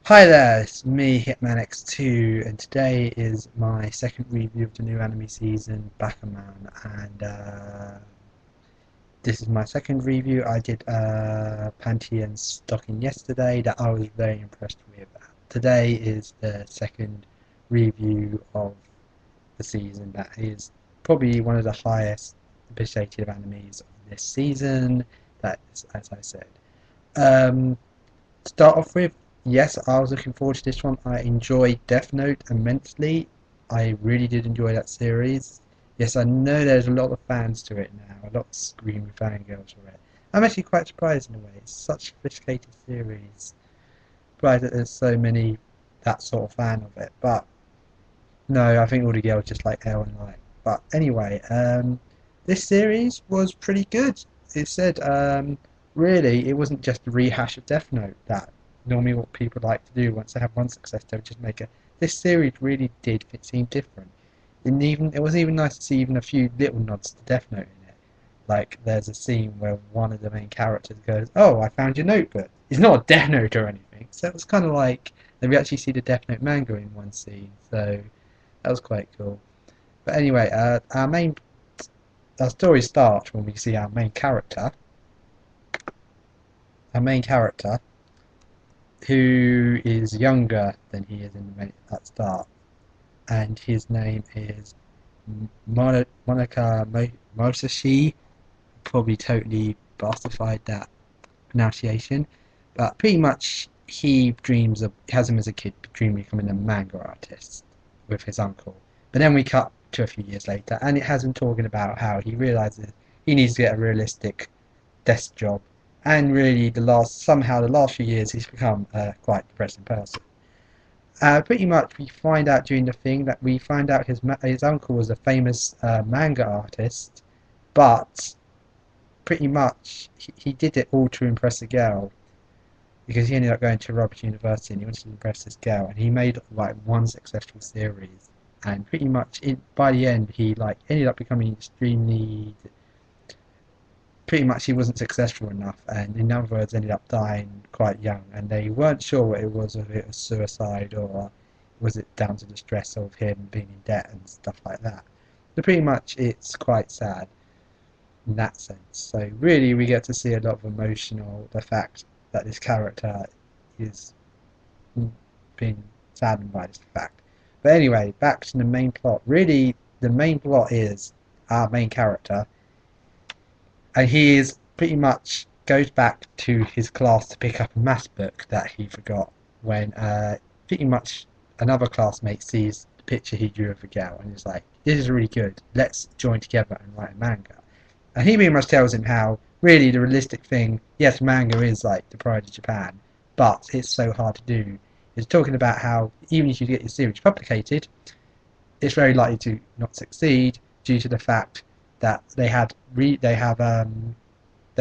Hi there, it's me, hitmanx2, and today is my second review of the new anime season, Bakuman, and this is my second review. I did Panty and Stocking yesterday that I was very impressed with. Today is the second review of the season that is probably one of the highest appreciated animes of this season, that is, as I said. Um, Start off with, yes, I was looking forward to this one. I enjoyed Death Note immensely. I really did enjoy that series. Yes, I know there's a lot of fans to it now, a lot of screaming fangirls for it. I'm actually quite surprised in a way. It's such a sophisticated series. Surprised that there's so many that sort of fan of it. But no, I think all the girls just like L and Light. But anyway, this series was pretty good. It said, really, it wasn't just a rehash of Death Note that normally what people like to do once they have one success, they would just make a. This series really did seem different. And even it was even nice to see even a few little nods to Death Note in it. Like there's a scene where one of the main characters goes, "Oh, I found your notebook." It's not a Death Note or anything, so it was kind of like we actually see the Death Note manga in one scene. So that was quite cool. But anyway, our story starts when we see our main character, who is younger than he is in the at start, and his name is Monica Mosashi. Probably totally bastified that pronunciation, but pretty much he has him as a kid dreaming of becoming a manga artist with his uncle. But then we cut to a few years later, and it has him talking about how he realizes he needs to get a realistic desk job, and really somehow the last few years he's become a quite depressing person. Pretty much we find out during the thing that we find out his uncle was a famous manga artist, but pretty much he did it all to impress a girl, because he ended up going to Roberts University and he wanted to impress this girl, and he made like one successful series, and pretty much by the end he like ended up becoming extremely. Pretty much he wasn't successful enough, and in other words ended up dying quite young, and they weren't sure what it was, whether it was suicide or was it down to the stress of him being in debt and stuff like that. So pretty much it's quite sad in that sense. So really we get to see a lot of the fact that this character is being saddened by this fact. But anyway, back to the main plot. Really the main plot is our main character, and he is pretty much goes back to his class to pick up a maths book that he forgot when pretty much another classmate sees the picture he drew of a girl and is like, "This is really good. Let's join together and write a manga." And he pretty much tells him how really the realistic thing, yes, manga is like the pride of Japan, but it's so hard to do. He's talking about how even if you get your series publicated, it's very likely to not succeed due to the fact that they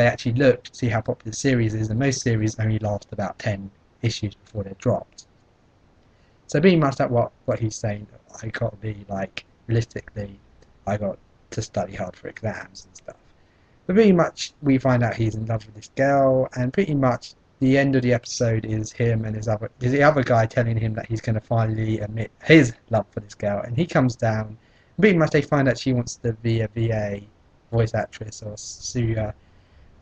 actually looked to see how popular the series is, and most series only last about 10 issues before they're dropped. So pretty much that what he's saying, I got to be like realistically, I got to study hard for exams and stuff. But pretty much we find out he's in love with this girl, and pretty much the end of the episode is him and the other guy telling him that he's going to finally admit his love for this girl, and he comes down. Pretty much they find out she wants to be a VA, voice actress or Suya,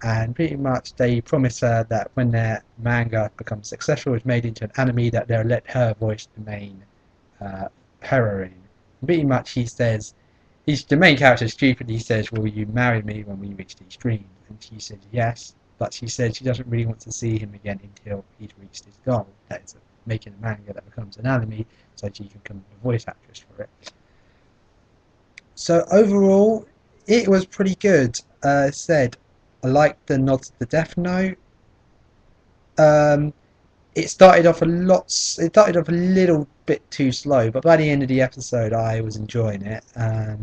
and pretty much they promise her that when their manga becomes successful, it's made into an anime, that they'll let her voice the main heroine. Pretty much he says, the main character stupidly says, "Will you marry me when we reach these dreams?" And she says yes, but she said she doesn't really want to see him again until he's reached his goal, that is making a manga that becomes an anime, so she can become a voice actress for it. So overall, it was pretty good. Said I liked the nods to Death Note. Um, it started off a little bit too slow, but by the end of the episode, I was enjoying it. As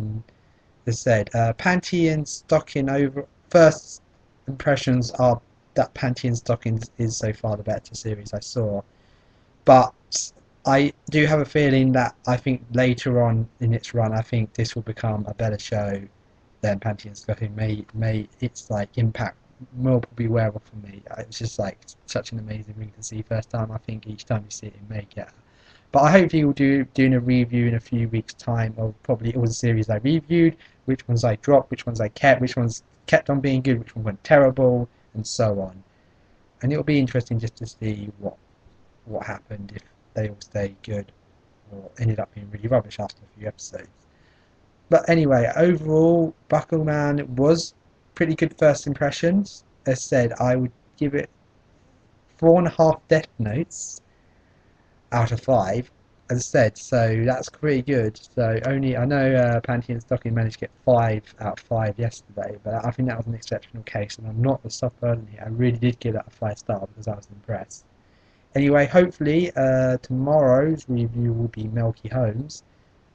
I said, Panty and Stocking over first impressions are that Panty and Stocking is so far the better series I saw, but I do have a feeling that I think later on in its run, I think this will become a better show than Panty and Stocking. May its like impact more probably wear off for me. It's just like such an amazing ring to see first time. I think each time you see it, it may get. But I hope you'll doing a review in a few weeks' time of probably all the series I reviewed, which ones I dropped, which ones I kept, which ones kept on being good, which one went terrible, and so on. And it'll be interesting just to see what happened if they all stayed good or ended up being really rubbish after a few episodes. But anyway, overall, Bakuman was pretty good first impressions. As said, I would give it 4.5 Death Notes out of 5. As I said, so that's pretty good. So only I know Panty and Stocking managed to get 5 out of 5 yesterday, but I think that was an exceptional case, and I'm not the soft person here. I really did give that a 5 star because I was impressed. Anyway, hopefully tomorrow's review will be Milky Homes,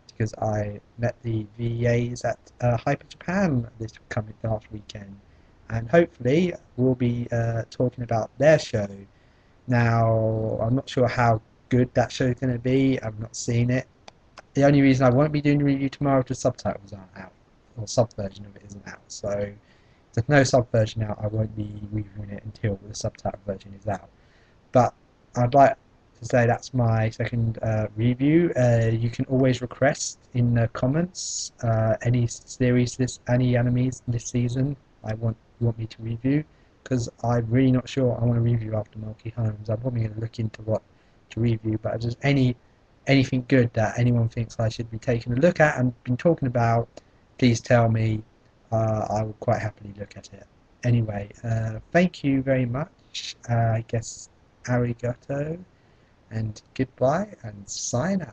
because I met the VAs at Hyper Japan this coming last weekend, and hopefully we'll be talking about their show. Now, I'm not sure how good that show's going to be. I've not seen it. The only reason I won't be doing the review tomorrow is the subtitles aren't out, or sub version of it isn't out. So if there's no sub version out, I won't be reviewing it until the subtitle version is out. But I'd like to say that's my second review. You can always request in the comments any series, any animes this season you want me to review, because I'm really not sure I want to review after Milky Homes. I'm probably going to look into what to review, but just anything good that anyone thinks I should be taking a look at and been talking about, please tell me. I will quite happily look at it. Anyway, thank you very much. I guess arigato and goodbye and sayonara.